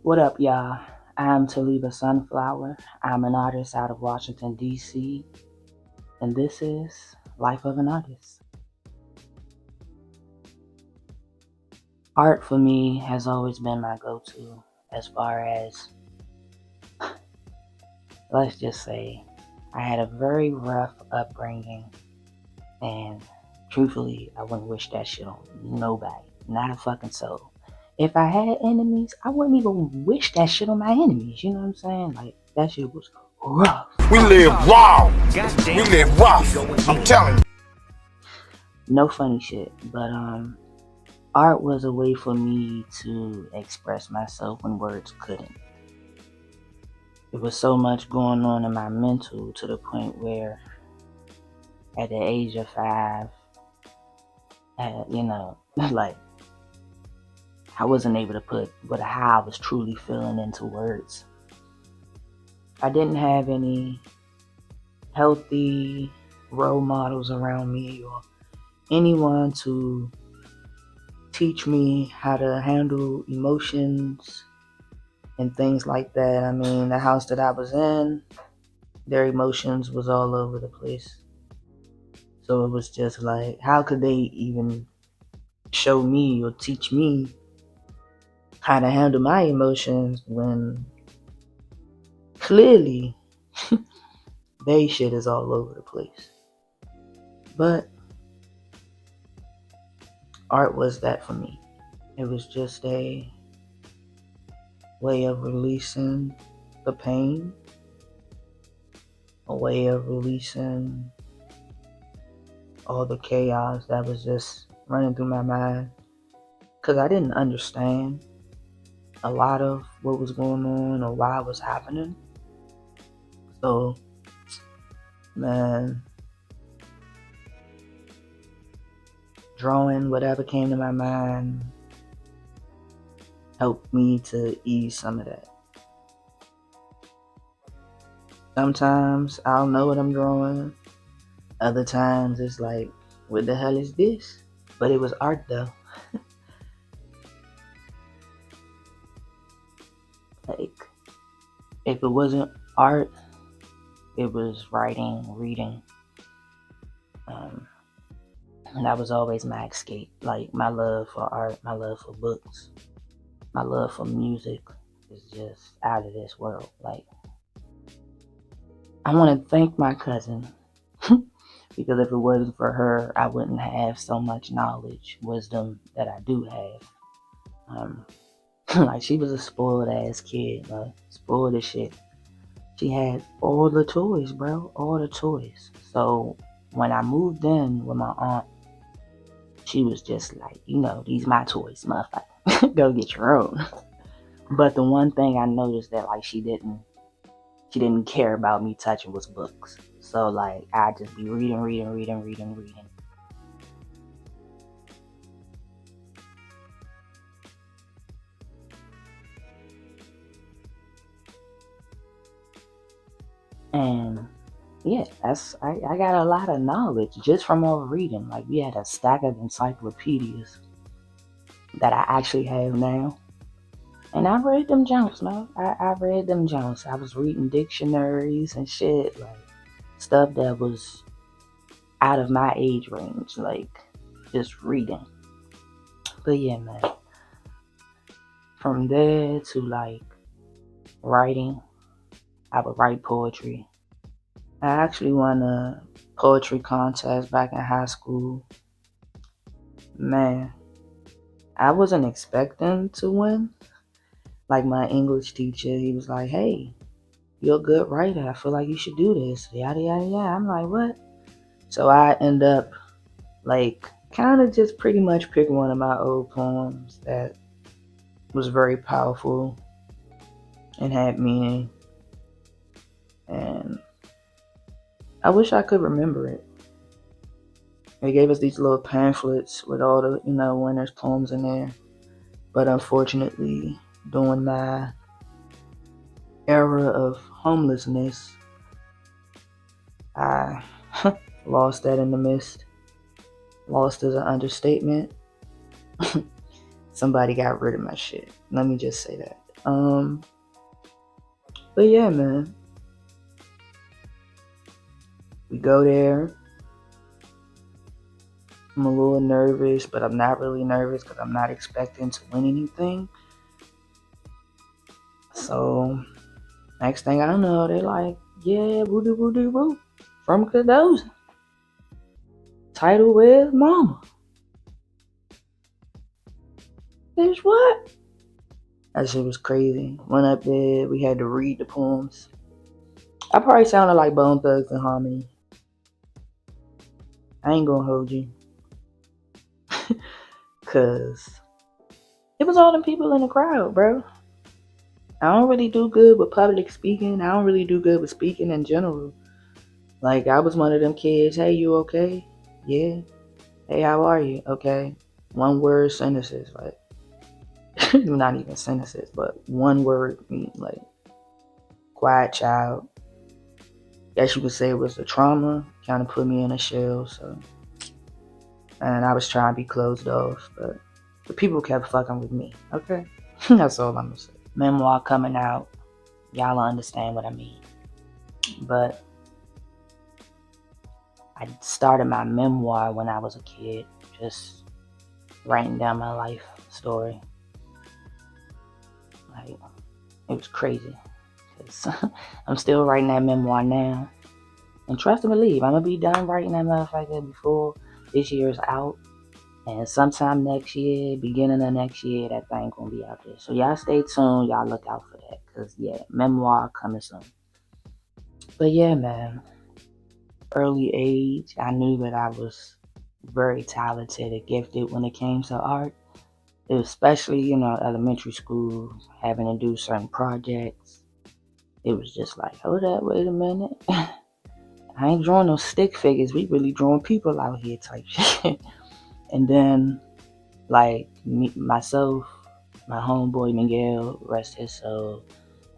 What up, y'all? I'm Taliba Sunflower. I'm an artist out of Washington, D.C., and this is Life of an Artist. Art for me has always been my go to as far as, let's just say, I had a very rough upbringing, and truthfully, I wouldn't wish that shit on nobody, not a fucking soul. If I had enemies, I wouldn't even wish that shit on my enemies. You know what I'm saying? Like, that shit was rough. We live raw. We live rough. I'm telling you. No funny shit, but art was a way for me to express myself when words couldn't. There was so much going on in my mental to the point where, at the age of 5, like I wasn't able to put how I was truly feeling into words. I didn't have any healthy role models around me or anyone to teach me how to handle emotions and things like that. I mean, the house that I was in, their emotions was all over the place. So it was just like, how could they even show me or teach me how to handle my emotions when clearly they shit is all over the place? But art was that for me. It was just a way of releasing the pain, a way of releasing all the chaos that was just running through my mind, because I didn't understand a lot of what was going on or why it was happening. So, man, drawing whatever came to my mind helped me to ease some of that. Sometimes I'll know what I'm drawing. Other times it's like, what the hell is this? But it was art though. Like, if it wasn't art, it was writing, reading. And that was always my escape. Like, my love for art, my love for books, my love for music is just out of this world. Like, I want to thank my cousin because if it wasn't for her, I wouldn't have so much knowledge, wisdom that I do have. Like, she was a spoiled ass kid, like, spoiled as shit. She had all the toys, bro, all the toys. So when I moved in with my aunt, she was just like, these my toys, motherfucker. Go get your own. But the one thing I noticed that, like, she didn't care about me touching was books. So, like, I'd just be reading. And yeah, I got a lot of knowledge just from all reading. Like, we had a stack of encyclopedias that I actually have now. And I read them Jones, man. I read them Jones. I was reading dictionaries and shit, like stuff that was out of my age range, like just reading. But yeah, man. From there to like writing, I would write poetry. I actually won a poetry contest back in high school. Man, I wasn't expecting to win. Like, my English teacher, he was like, hey, you're a good writer. I feel like you should do this. Yada, yada, yada. I'm like, what? So I end up, like, kind of just pretty much picking one of my old poems that was very powerful and had meaning. And I wish I could remember it. They gave us these little pamphlets with all the, winners' poems in there. But unfortunately, during my era of homelessness, I lost that in the mist. Lost is an understatement. Somebody got rid of my shit. Let me just say that. Um, but yeah, man, we go there. I'm a little nervous, but I'm not really nervous because I'm not expecting to win anything. So next thing I know, they're like, yeah, woo doo woo doo woo. From Cadoza. Title is Mama. Bitch, what? That shit was crazy. Went up there, we had to read the poems. I probably sounded like Bone Thugs and Harmony. I ain't gonna hold you. Cause it was all them people in the crowd, bro. I don't really do good with public speaking. I don't really do good with speaking in general. Like, I was one of them kids, hey, you okay? Yeah. Hey, how are you? Okay. One word sentences, like, not even sentences, but one word, like, quiet child. Guess you could say it was the trauma, kind of put me in a shell, so. And I was trying to be closed off, but the people kept fucking with me, okay? That's all I'm gonna say. Memoir coming out, y'all understand what I mean. But I started my memoir when I was a kid, just writing down my life story. Like, it was crazy. Cause I'm still writing that memoir now. And trust and believe, I'm gonna be done writing that motherfucker before this year's out. And sometime next year, beginning of next year, that thing gonna be out there. So y'all stay tuned, y'all look out for that. Cause yeah, memoir coming soon. But yeah, man. Early age, I knew that I was very talented and gifted when it came to art. Especially, elementary school, having to do certain projects. It was just like, hold up, wait a minute. I ain't drawing no stick figures. We really drawing people out here type shit. And then, like, myself, my homeboy Miguel, rest his soul,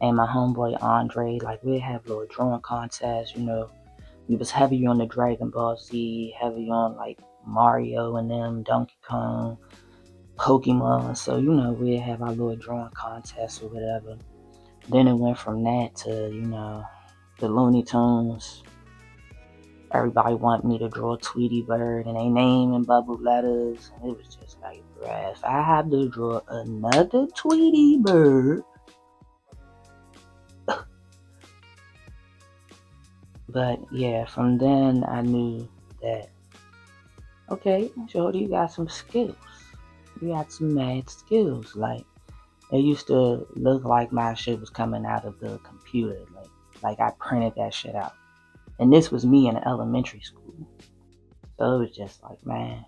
and my homeboy Andre, like, we'd have little drawing contests, We was heavy on the Dragon Ball Z, heavy on, like, Mario and them, Donkey Kong, Pokemon. So, we'd have our little drawing contests or whatever. Then it went from that to, the Looney Tunes. Everybody wanted me to draw a Tweety Bird and they name in bubble letters. And it was just like, bruh, if I have to draw another Tweety Bird. But yeah, from then I knew that, okay, Shorty, you got some skills. You got some mad skills. Like, it used to look like my shit was coming out of the computer. Like I printed that shit out. And this was me in elementary school. So it was just like, man,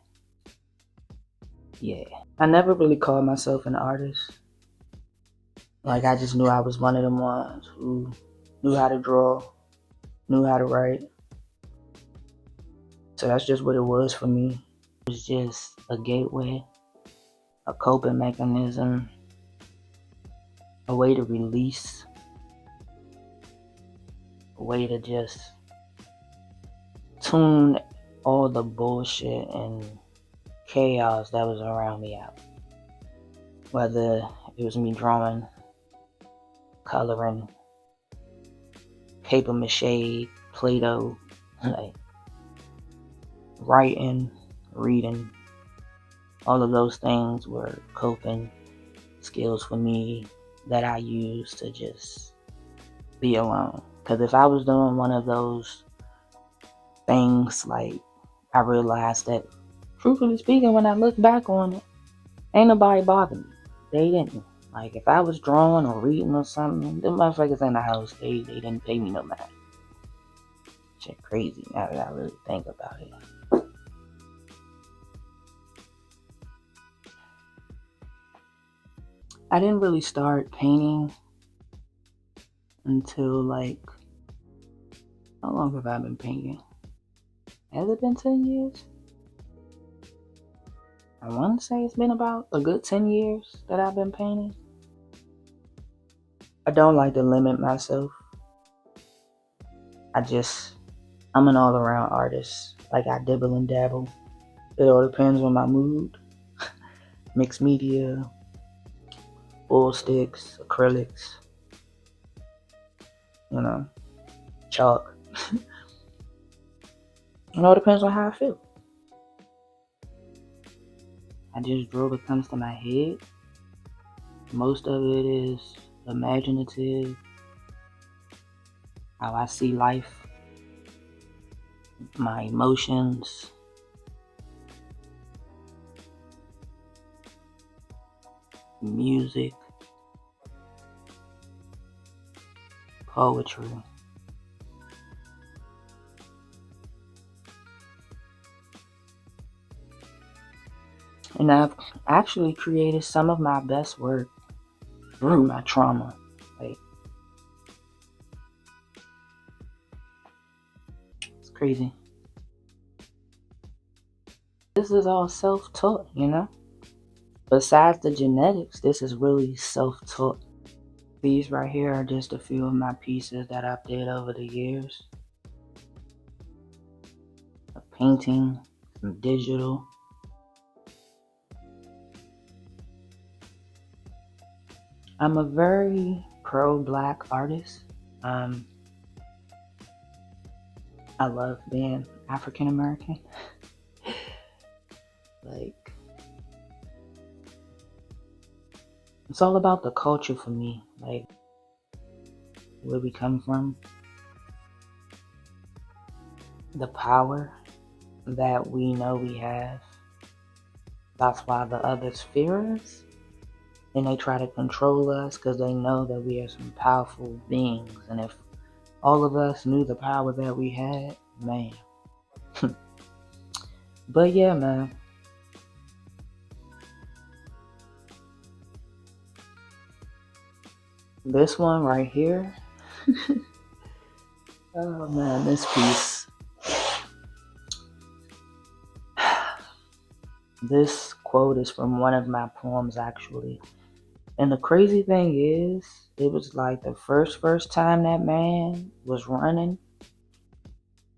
yeah. I never really called myself an artist. Like, I just knew I was one of them ones who knew how to draw, knew how to write. So that's just what it was for me. It was just a gateway, a coping mechanism, a way to release, a way to just tune all the bullshit and chaos that was around me out. Whether it was me drawing, coloring, paper mache, Play-Doh, like writing, reading, all of those things were coping skills for me that I used to just be alone. Because if I was doing one of those things, like, I realized that, truthfully speaking, when I look back on it, ain't nobody bothered me. They didn't. Like, if I was drawing or reading or something, them motherfuckers in the house, they didn't pay me no mind. Shit crazy now that I really think about it. I didn't really start painting until, like, how long have I been painting? Has it been 10 years? I want to say it's been about a good 10 years that I've been painting. I don't like to limit myself. I'm an all around artist. Like, I dibble and dabble. It all depends on my mood. Mixed media, oil sticks, acrylics, chalk. It all depends on how I feel. I just draw what comes to my head. Most of it is imaginative, how I see life, my emotions. Music, poetry. And I've actually created some of my best work through my trauma. It's crazy. This is all self-taught, Besides the genetics, this is really self-taught. These right here are just a few of my pieces that I've did over the years. A painting, some digital. I'm a very pro-Black artist. I love being African American. It's all about the culture for me, where we come from, the power that we know we have. That's why the others fear us, and they try to control us because they know that we are some powerful beings. And if all of us knew the power that we had, man. But yeah, man. This one right here. Oh man, this piece. This quote is from one of my poems, actually. And the crazy thing is, it was like the first time that man was running,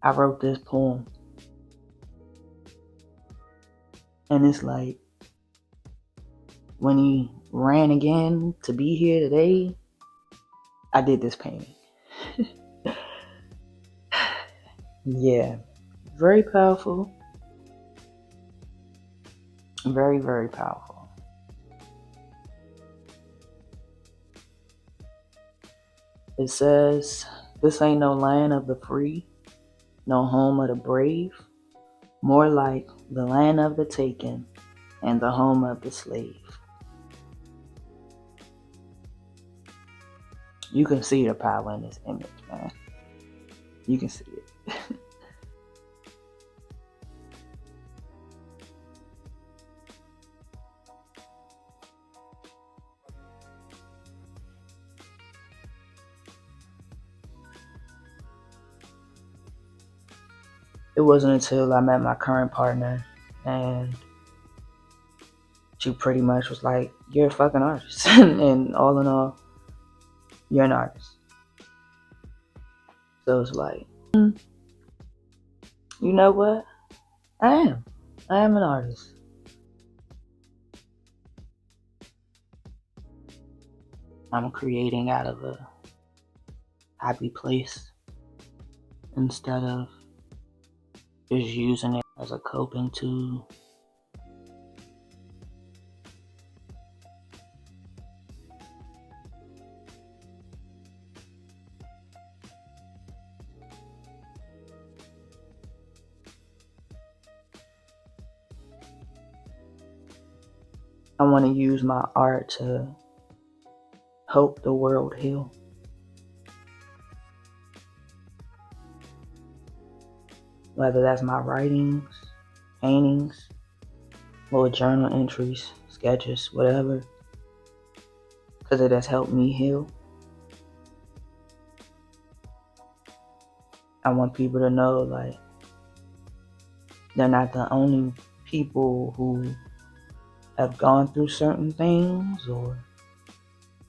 I wrote this poem. And it's like, when he ran again to be here today, I did this painting. Yeah, very powerful. Very, very powerful. It says, this ain't no land of the free, no home of the brave, more like the land of the taken and the home of the slave. You can see the power in this image, man. You can see it. It wasn't until I met my current partner and she pretty much was like, you're a fucking artist. And all in all, you're an artist. So it's like, you know what? I am an artist. I'm creating out of a happy place instead of just using it as a coping tool. I want to use my art to help the world heal. Whether that's my writings, paintings, little journal entries, sketches, whatever. Because it has helped me heal. I want people to know, they're not the only people who have gone through certain things or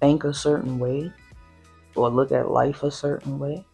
think a certain way or look at life a certain way.